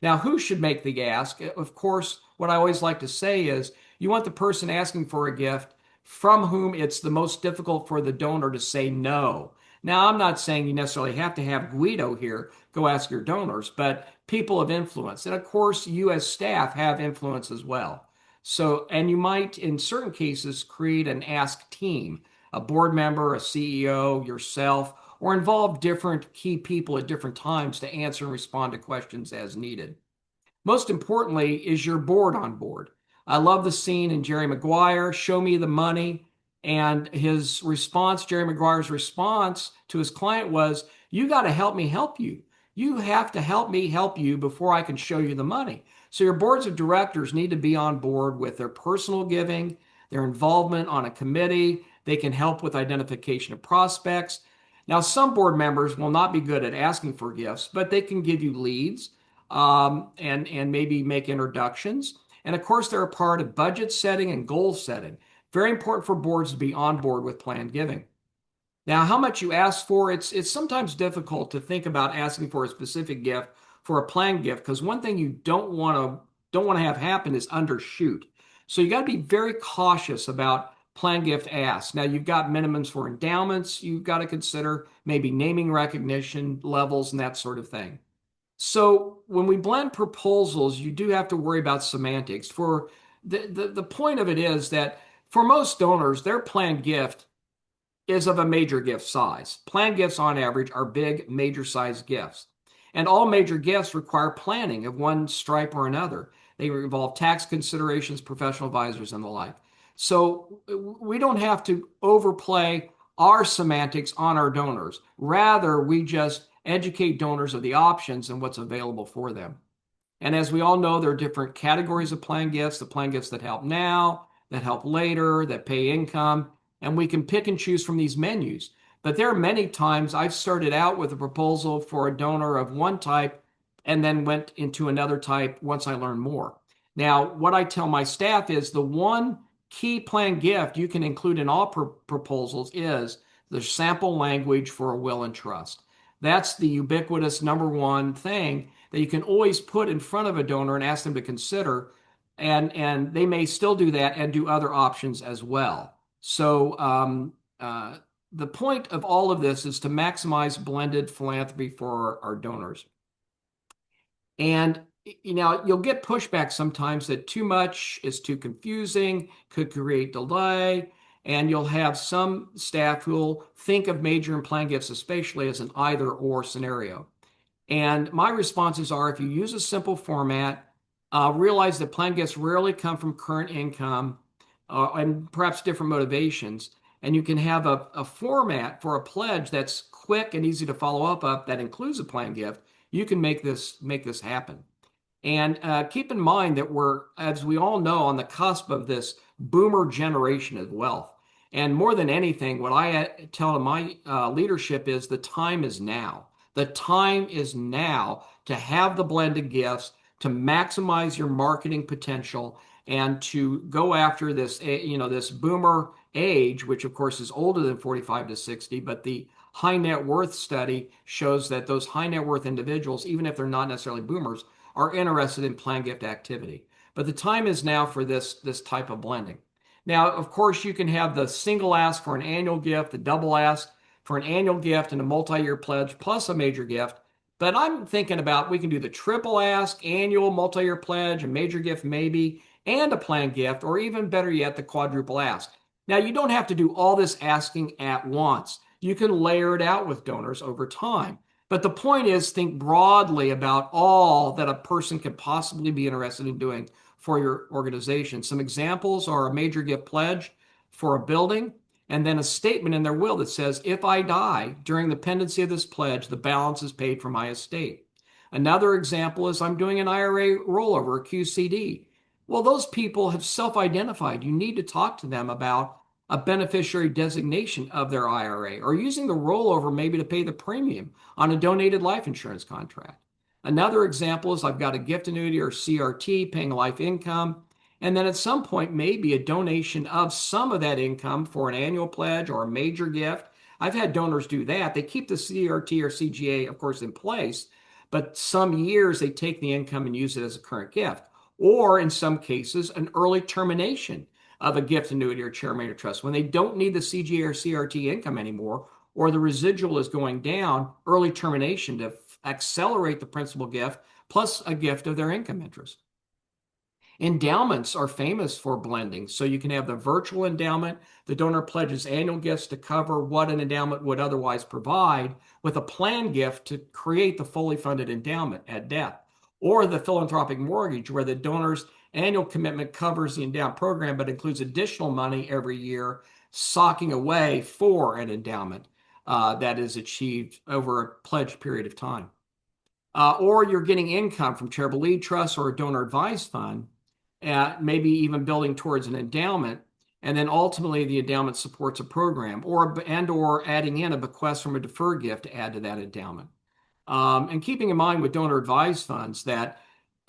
Now, who should make the ask? Of course, what I always like to say is you want the person asking for a gift from whom it's the most difficult for the donor to say no. Now, I'm not saying you necessarily have to have Guido here go ask your donors, but people of influence. And of course, you as staff have influence as well. So, and you might, in certain cases, create an ask team, a board member, a CEO, yourself, or involve different key people at different times to answer and respond to questions as needed. Most importantly, is your board on board? I love the scene in Jerry Maguire, Show Me the Money. And his response, Jerry Maguire's response to his client was, you got to help me help you. You have to help me help you before I can show you the money. So your boards of directors need to be on board with their personal giving, their involvement on a committee. They can help with identification of prospects. Now, some board members will not be good at asking for gifts, but they can give you leads and maybe make introductions. And of course, they're a part of budget setting and goal setting. Very important for boards to be on board with planned giving. Now, how much you ask for, it's sometimes difficult to think about asking for a specific gift for a planned gift because one thing you don't want to have happen is undershoot. So you got to be very cautious about planned gift asks. Now, you've got minimums for endowments you've got to consider, maybe naming recognition levels and that sort of thing. So when we blend proposals, you do have to worry about semantics. For the point of it is that for most donors, their planned gift is of a major gift size. Planned gifts on average are big, major size gifts. And all major gifts require planning of one stripe or another. They involve tax considerations, professional advisors, and the like. So we don't have to overplay our semantics on our donors. Rather, we just educate donors of the options and what's available for them. And as we all know, there are different categories of plan gifts, the plan gifts that help now, that help later, that pay income, and we can pick and choose from these menus. But there are many times I've started out with a proposal for a donor of one type, and then went into another type once I learned more. Now, what I tell my staff is the one key plan gift you can include in all proposals is the sample language for a will and trust. That's the ubiquitous number one thing that you can always put in front of a donor and ask them to consider. And they may still do that and do other options as well. So the point of all of this is to maximize blended philanthropy for our donors. And you'll get pushback sometimes that too much is too confusing, could create delay, and you'll have some staff who will think of major and planned gifts especially as an either or scenario. And my responses are if you use a simple format, realize that planned gifts rarely come from current income and perhaps different motivations. And you can have a format for a pledge that's quick and easy to follow up that includes a planned gift. You can make this happen. And keep in mind that we're, as we all know, on the cusp of this boomer generation of wealth. And more than anything, what I tell my leadership is the time is now. The time is now to have the blended gifts, to maximize your marketing potential, and to go after this, this boomer age, which of course is older than 45 to 60, but the high net worth study shows that those high net worth individuals, even if they're not necessarily boomers, are interested in plan gift activity. But the time is now for this type of blending. Now, of course, you can have the single ask for an annual gift, the double ask for an annual gift and a multi-year pledge plus a major gift. But I'm thinking about we can do the triple ask, annual, multi-year pledge, a major gift maybe, and a planned gift, or even better yet, the quadruple ask. Now, you don't have to do all this asking at once. You can layer it out with donors over time. But the point is, think broadly about all that a person could possibly be interested in doing for your organization. Some examples are a major gift pledge for a building, and then a statement in their will that says, if I die during the pendency of this pledge, the balance is paid from my estate. Another example is I'm doing an IRA rollover, a QCD. Well, those people have self-identified. You need to talk to them about a beneficiary designation of their IRA or using the rollover maybe to pay the premium on a donated life insurance contract. Another example is I've got a gift annuity or CRT paying life income. And then at some point, maybe a donation of some of that income for an annual pledge or a major gift. I've had donors do that. They keep the CRT or CGA, of course, in place, but some years they take the income and use it as a current gift. Or in some cases, an early termination of a gift annuity or charitable trust when they don't need the CGA or CRT income anymore, or the residual is going down, early termination to accelerate the principal gift plus a gift of their income interest. Endowments are famous for blending. So you can have the virtual endowment. The donor pledges annual gifts to cover what an endowment would otherwise provide with a planned gift to create the fully funded endowment at death. Or the philanthropic mortgage, where the donor's annual commitment covers the endowment program, but includes additional money every year, socking away for an endowment that is achieved over a pledged period of time. Or you're getting income from charitable lead trusts or a donor advised fund, maybe even building towards an endowment, and then ultimately the endowment supports a program, or adding in a bequest from a deferred gift to add to that endowment. And keeping in mind with donor advised funds that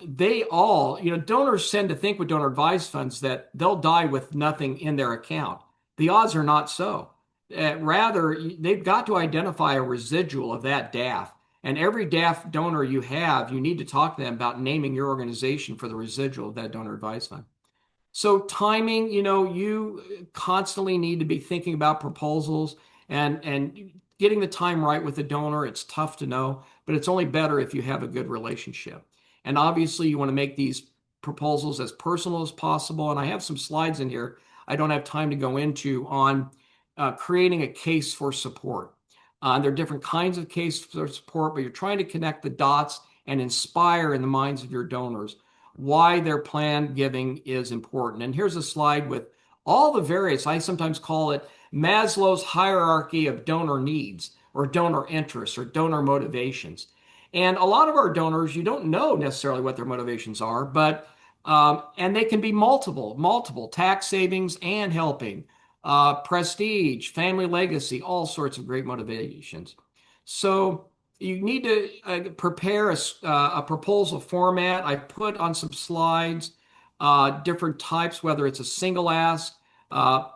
they all, donors tend to think with donor advised funds that they'll die with nothing in their account. The odds are not so. Rather, they've got to identify a residual of that DAF. And every DAF donor you have, you need to talk to them about naming your organization for the residual of that donor advised fund. So timing, you constantly need to be thinking about proposals and getting the time right with the donor. It's tough to know, but it's only better if you have a good relationship. And obviously, you want to make these proposals as personal as possible. And I have some slides in here I don't have time to go into on creating a case for support. There are different kinds of case for support, but you're trying to connect the dots and inspire in the minds of your donors why their planned giving is important. And here's a slide with all the various, I sometimes call it Maslow's hierarchy of donor needs or donor interests or donor motivations. And a lot of our donors, you don't know necessarily what their motivations are, but and they can be multiple tax savings and helping, prestige, family legacy, all sorts of great motivations. So You need to prepare a proposal format. I put on some slides different types, whether it's a single ask,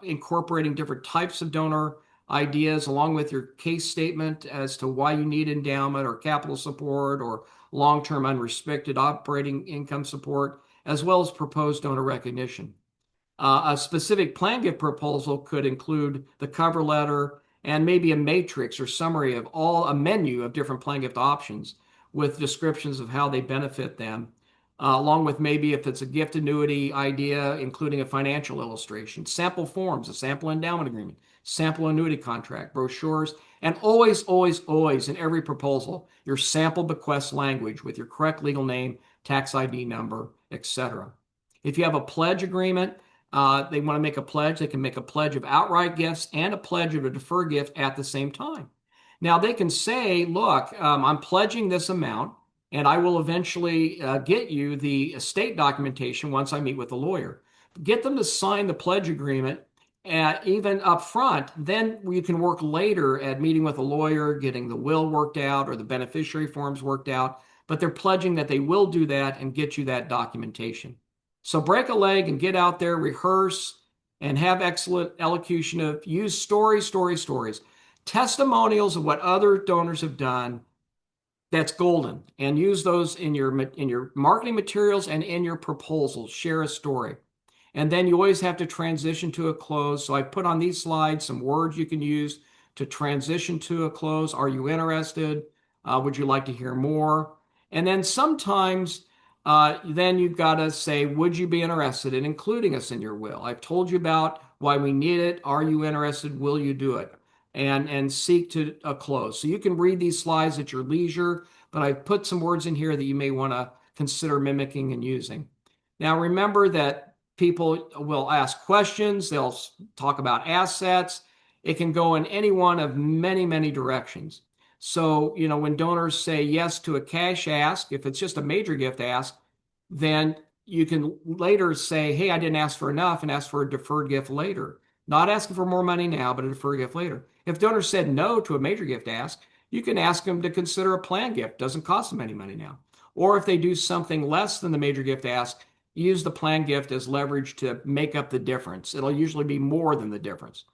incorporating different types of donor ideas, along with your case statement as to why you need endowment or capital support or long-term unrestricted operating income support, as well as proposed donor recognition. A specific plan gift proposal could include the cover letter and maybe a matrix or summary of a menu of different plan gift options with descriptions of how they benefit them, along with maybe if it's a gift annuity idea, including a financial illustration, sample forms, a sample endowment agreement, sample annuity contract, brochures, and always, always, always in every proposal, your sample bequest language with your correct legal name, tax ID number, etc. If you have a pledge agreement, they want to make a pledge, they can make a pledge of outright gifts and a pledge of a deferred gift at the same time. Now, they can say, look, I'm pledging this amount, and I will eventually get you the estate documentation once I meet with the lawyer. Get them to sign the pledge agreement even up front. Then you can work later at meeting with a lawyer, getting the will worked out or the beneficiary forms worked out. But they're pledging that they will do that and get you that documentation. So break a leg and get out there, rehearse, and have excellent elocution of use stories, stories, stories, testimonials of what other donors have done. That's golden, and use those in your marketing materials and in your proposals. Share a story, and then you always have to transition to a close. So I put on these slides some words you can use to transition to a close. Are you interested? Would you like to hear more? And then sometimes then you've got to say, would you be interested in including us in your will? I've told you about why we need it. Are you interested? Will you do it? And seek to a close. So you can read these slides at your leisure, but I've put some words in here that you may want to consider mimicking and using. Now, remember that people will ask questions. They'll talk about assets. It can go in any one of many, many directions. So, when donors say yes to a cash ask, if it's just a major gift ask, then you can later say, hey, I didn't ask for enough and ask for a deferred gift later. Not asking for more money now, but a deferred gift later. If donors said no to a major gift ask, you can ask them to consider a plan gift. Doesn't cost them any money now. Or if they do something less than the major gift ask, use the plan gift as leverage to make up the difference. It'll usually be more than the difference.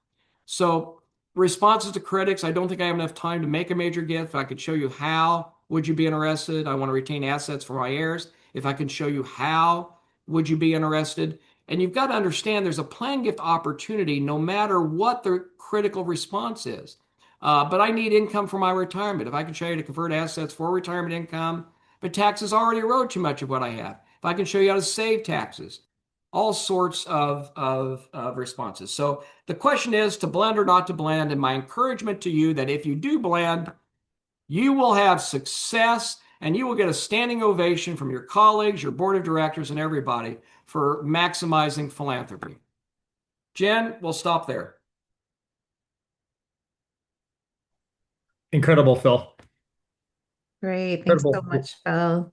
So responses to critics, I don't think I have enough time to make a major gift. I could show you how, would you be interested? I want to retain assets for my heirs. If I can show you how, would you be interested? And you've got to understand there's a plan gift opportunity no matter what the critical response is. But I need income for my retirement. If I can show you to convert assets for retirement income, but taxes already erode too much of what I have. If I can show you how to save taxes, all sorts of responses. So the question is to blend or not to blend. And my encouragement to you that if you do blend, you will have success and you will get a standing ovation from your colleagues, your board of directors, and everybody for maximizing philanthropy. Jen, we'll stop there. Incredible, Phil. Great. Thanks so Incredible. much, Phil.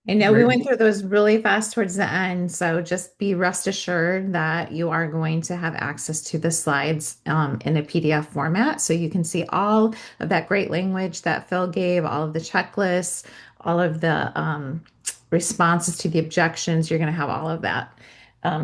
I know we Very went through those really fast towards the end, so just be rest assured that you are going to have access to the slides in a PDF format. So you can see all of that great language that Phil gave, all of the checklists, all of the responses to the objections. You're going to have all of that.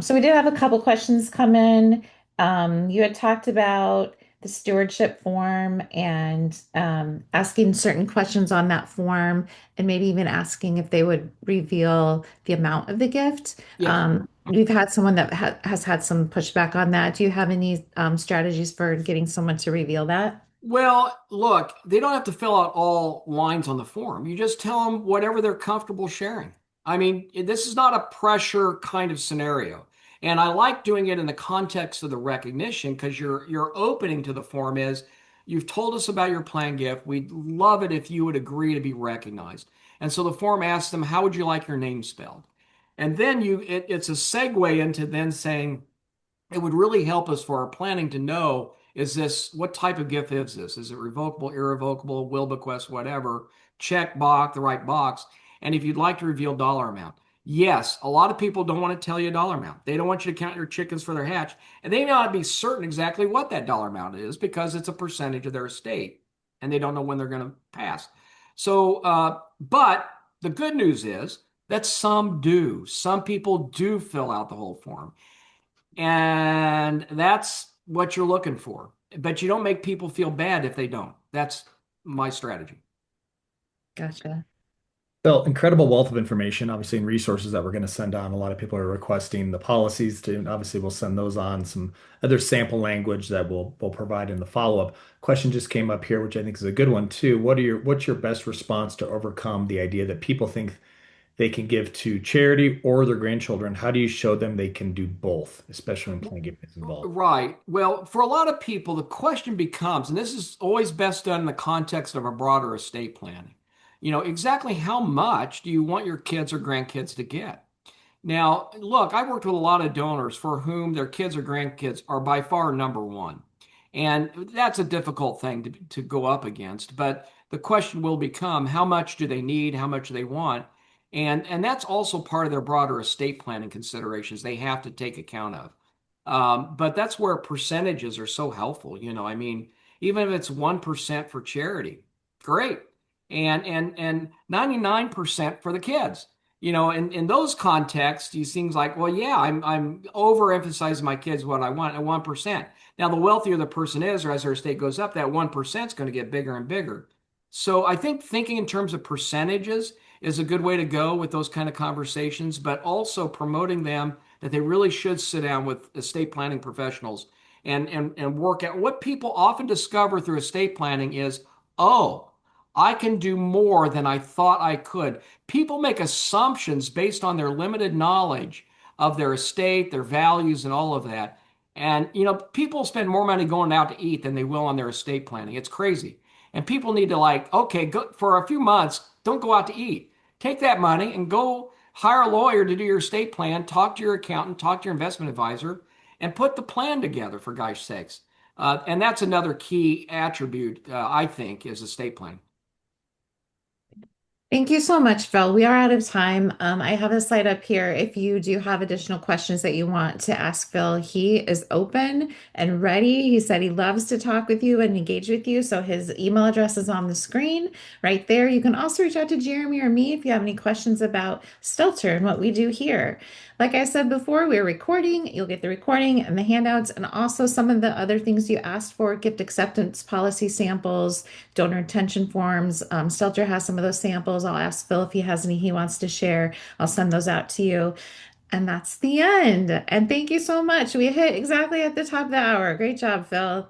So we did have a couple questions come in. You had talked about the stewardship form and asking certain questions on that form, and maybe even asking if they would reveal the amount of the gift. Yeah. We've had someone that has had some pushback on that. Do you have any strategies for getting someone to reveal that? Well, look, they don't have to fill out all lines on the form. You just tell them whatever they're comfortable sharing. I mean, this is not a pressure kind of scenario. And I like doing it in the context of the recognition because your opening to the form is you've told us about your plan gift. We'd love it if you would agree to be recognized. And so the form asks them, how would you like your name spelled? And then it's a segue into then saying, it would really help us for our planning to know, what type of gift is this? Is it revocable, irrevocable, will bequest, whatever? Check box, the right box. And if you'd like to reveal dollar amount. Yes, a lot of people don't want to tell you a dollar amount. They don't want you to count your chickens for their hatch. And they may not be certain exactly what that dollar amount is because it's a percentage of their estate. and they don't know when they're going to pass. So, but the good news is that some do. Some people do fill out the whole form, and that's what you're looking for. But you don't make people feel bad if they don't. That's my strategy. Gotcha. Well, incredible wealth of information, obviously, and resources that we're going to send on. A lot of people are requesting the policies to, and obviously, we'll send those on. Some other sample language that we'll provide in the follow-up. Question just came up here, which I think is a good one too. What's your best response to overcome the idea that people think they can give to charity or their grandchildren? How do you show them they can do both, especially when plan giving is involved? Right. Well, for a lot of people, the question becomes, and this is always best done in the context of a broader estate planning, exactly how much do you want your kids or grandkids to get? Now, look, I worked with a lot of donors for whom their kids or grandkids are by far number one. And that's a difficult thing to go up against. But the question will become how much do they need? How much do they want? And that's also part of their broader estate planning considerations they have to take account of. But that's where percentages are so helpful. I mean, even if it's 1% for charity, great. And 99% for the kids. In those contexts, it seems like, well, yeah, I'm overemphasizing my kids what I want at 1%. Now, the wealthier the person is, or as their estate goes up, that 1% is going to get bigger and bigger. So I think thinking in terms of percentages is a good way to go with those kind of conversations, but also promoting them that they really should sit down with estate planning professionals and work out. What people often discover through estate planning is, oh, I can do more than I thought I could. People make assumptions based on their limited knowledge of their estate, their values, and all of that. And, people spend more money going out to eat than they will on their estate planning. It's crazy. And people need to, like, okay, go for a few months, don't go out to eat. Take that money and go hire a lawyer to do your estate plan, talk to your accountant, talk to your investment advisor, and put the plan together, for gosh sakes. And that's another key attribute, I think, is estate planning. Thank you so much, Phil. We are out of time. I have a slide up here. If you do have additional questions that you want to ask Phil, he is open and ready. He said he loves to talk with you and engage with you. So his email address is on the screen right there. You can also reach out to Jeremy or me if you have any questions about Stelter and what we do here. Like I said before, we're recording. You'll get the recording and the handouts and also some of the other things you asked for, gift acceptance policy samples, donor intention forms. Stelter has some of those samples. I'll ask Phil if he has any he wants to share. I'll send those out to you. And that's the end. And thank you so much. We hit exactly at the top of the hour. Great job, Phil.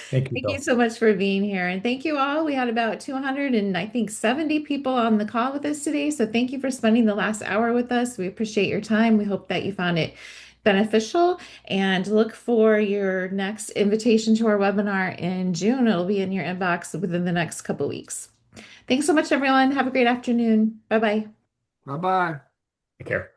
Thank you, Thank you Bill. so much for being here. And thank you all. We had about 200 and I think 70 people on the call with us today. So thank you for spending the last hour with us. We appreciate your time. We hope that you found it beneficial and look for your next invitation to our webinar in June. It'll be in your inbox within the next couple weeks. Thanks so much, everyone. Have a great afternoon. Bye bye. Bye bye. Take care.